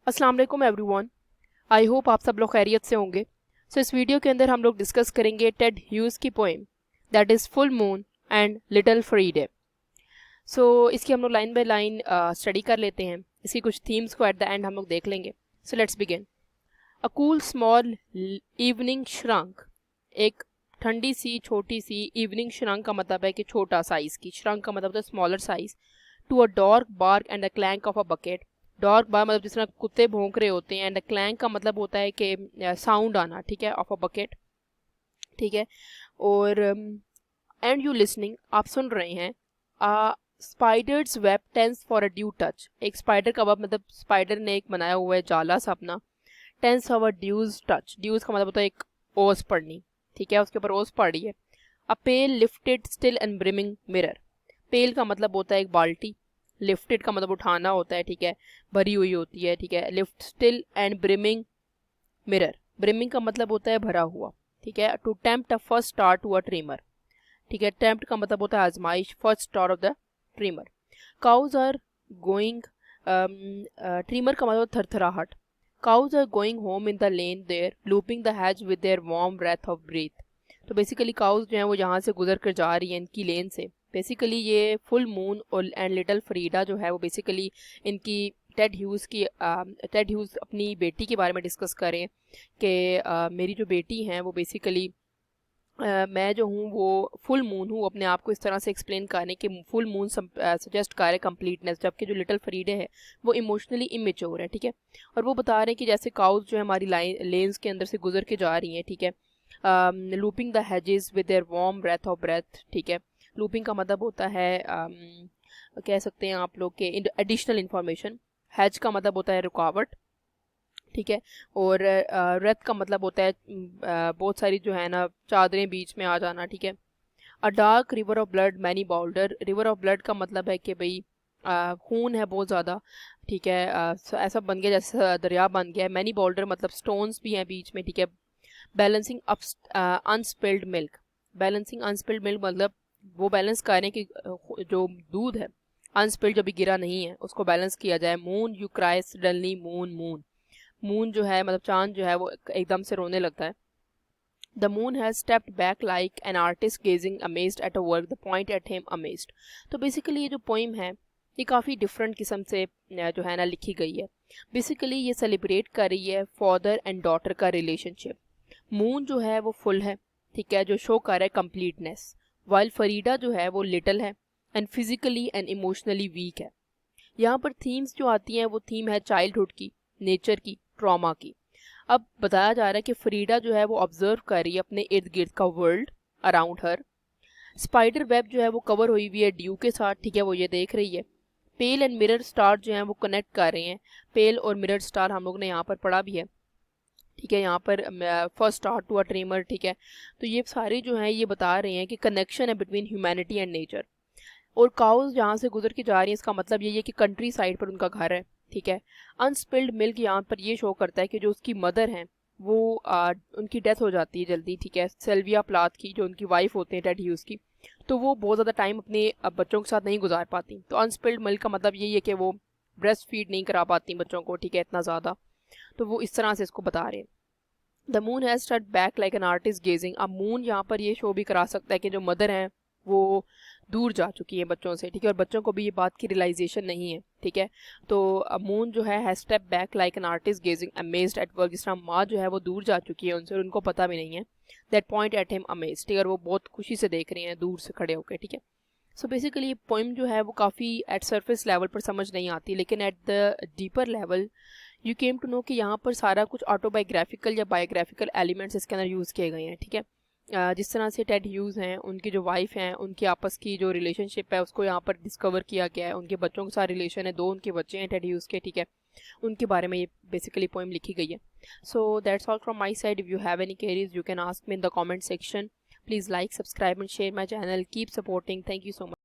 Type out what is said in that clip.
अस्सलाम वालेकुम everyone. I hope आप सब लोग खैरियत से होंगे। इस वीडियो के अंदर हम लोग डिस्कस करेंगे टेड ह्यूज़ की poem that is full moon and little Frieda. इसकी हम लोग लाइन बाय लाइन स्टडी कर लेते हैं। इसकी कुछ थीम्स को एट द एंड हम लोग देख लेंगे। Let's begin. A cool small evening shrunk. एक ठंडी सी छोटी सी इवनिंग श्रंक का मतलब है कि छोटा साइज़ की, श्रंक का मतलब होता है smaller size, to a dark bark and a clank of a bucket. Dark bark मतलब जिस तरह कुत्ते भौंक रहे होते हैं, एंड क्लैंक का मतलब होता है कि साउंड आना, ठीक है, ऑफ अ बकेट, ठीक है। और एंड यू लिसनिंग, आप सुन रहे हैं। Spiders web tense for a dew touch. एक स्पाइडर का वेब मतलब स्पाइडर ने एक बनाया हुआ है जाला सा अपना। Tense for dew's touch, dew's का मतलब होता है एक ओस पड़नी, ठीक है, उसके ऊपर ओस पड़ी है। A pail lifted still and brimming mirror. Pail का मतलब होता है एक बाल्टी, लिफ्टेड का मतलब उठाना होता है, ठीक है, भरी हुई होती है, ठीक है। Lift still and brimming mirror, brimming का मतलब होता है भरा हुआ, ठीक है। To tempt a first star to a tremor, ठीक है, टेम्प्ट का मतलब होता है आजमाइश, first star of the tremor. Cows are going, tremor का मतलब थरथराहट। Cows are going home in the lane there looping the hedges with their warm breath of breath. तो बेसिकली काउज जो है वो यहाँ से गुजर कर जा रही है इनकी लेन से। बेसिकली ये फुल मून और एंड लिटिल फ्रीडा जो है वो बेसिकली इनकी टेड ह्यूज़ की, टेड ह्यूज़ अपनी बेटी के बारे में डिस्कस करें कि मेरी जो बेटी हैं वो बेसिकली मैं जो हूँ वो फुल मून हूँ, अपने आप को इस तरह से एक्सप्लेन करने कि फुल मून सजेस्ट कर रहे कंप्लीटनेस, जबकि जो लिटिल फ्रीडे है वो इमोशनली इमेच्योर है, ठीक है। और वो बता रहे हैं कि जैसे काउज जो है हमारी लाइन लेन्स के अंदर से गुजर के जा रही हैं, ठीक है। Looping the hedges with their warm breath of breath, ठीक है। लूपिंग का मतलब होता है कह सकते हैं आप लोग के एडिशनल इंफॉर्मेशन। हैज का मतलब होता है रुकावट, ठीक है। और रथ का मतलब होता है बहुत सारी जो है ना चादरें बीच में आ जाना, ठीक है। A dark river of blood many boulders. River of blood का मतलब है कि भाई खून है बहुत ज़्यादा, ठीक है। ऐसा बन गया जैसे दरिया बन गया है। मैनी बाउल्डर मतलब स्टोन्स भी हैं बीच में, ठीक है। Balancing up unspilled milk. Balancing unspilled milk मतलब वो बैलेंस करें कि जो दूध है अनस्पिल्ड जो भी गिरा नहीं है उसको बैलेंस किया जाए। Moon you cry suddenly moon moon. Moon जो है मतलब चांद जो है वो एकदम से रोने लगता है। The moon has stepped back like an artist gazing amazed at a work, the point at him amazed. तो बेसिकली ये जो पोइम है ये काफ़ी डिफरेंट किस्म से जो है ना लिखी गई है। बेसिकली ये सेलिब्रेट कर रही है फादर एंड डॉटर का रिलेशनशिप। मून जो है वो फुल है, ठीक है, जो शो कर रहा है कंप्लीटनेस, वाइल फरीडा जो है वो लिटिल है and physically and emotionally weak है। यहाँ पर थीम्स जो आती हैं वो थीम है चाइल्डहुड की, नेचर की, ट्रॉमा की। अब बताया जा रहा है कि फरीडा जो है वो ऑब्जर्व कर रही है अपने इर्द गिर्द का वर्ल्ड अराउंड हर। स्पाइडर वेब जो है वो कवर हुई हुई है ड्यू के साथ, ठीक है, वो ये देख रही है। पेल एंड मिरर स्टार जो हैं वो कनेक्ट कर रहे हैं। पेल और मिरर स्टार हम लोग ने यहाँ पर पढ़ा भी है, ठीक है। यहाँ पर first star to a tremor, ठीक है। तो ये सारे जो हैं ये बता रहे हैं कि कनेक्शन है बिटवीन ह्यूमैनिटी एंड नेचर। और काउज जहाँ से गुजर के जा रही है इसका मतलब ये है कि कंट्री साइड पर उनका घर है, ठीक है। अनस्पिल्ड मिल्क यहाँ पर ये शो करता है कि जो उसकी मदर हैं वो उनकी डेथ हो जाती है जल्दी, ठीक है, सेल्विया प्लाथ की, जो उनकी वाइफ होते हैं टेड ह्यूज़ की। तो वो बहुत ज़्यादा टाइम अपने बच्चों के साथ नहीं गुजार पाती। तो अनस्पिल्ड मिल्क का मतलब यही है कि वो ब्रेस्ट फीड नहीं करा पाती बच्चों को, ठीक है, इतना ज़्यादा। तो वो इस तरह से इसको बता रहे हैं। The moon has stood back like an artist gazing. अब मून यहाँ पर ये शो भी करा सकता है कि जो मदर हैं वो दूर जा चुकी है बच्चों से, ठीक है, और बच्चों को भी ये बात की रियलाइजेशन नहीं है, ठीक है। तो मून जो है step back like an artist gazing amazed at work. जिस तरह माँ जो है वो दूर जा चुकी है उनसे और उनको पता भी नहीं है। That point at him amazed, ठीक है, और वो बहुत खुशी से देख रहे हैं दूर से खड़े होकर, ठीक है। बेसिकली ये पोइम जो है वो काफ़ी एट सरफेस लेवल पर समझ नहीं आती, लेकिन at the deeper level you came to know कि यहाँ पर सारा कुछ ऑटोबायोग्राफिकल या बायोग्राफिकल एलिमेंट्स इसके अंदर यूज़ किए गए हैं, ठीक है। जिस तरह से टेड ह्यूज़ हैं, उनकी जो वाइफ हैं, उनकी आपस की जो रिलेशनशिप है उसको यहाँ पर डिस्कवर किया गया है। उनके बच्चों के साथ रिलेशन है, 2 उनके बच्चे हैं टेड ह्यूज़ के, ठीक है, उनके बारे में ये बेसिकली पोइम लिखी गई है। So that's all from my side. If you have any queries you can ask me in the comment section. Please like, subscribe and share my channel. Keep supporting. Thank you so much.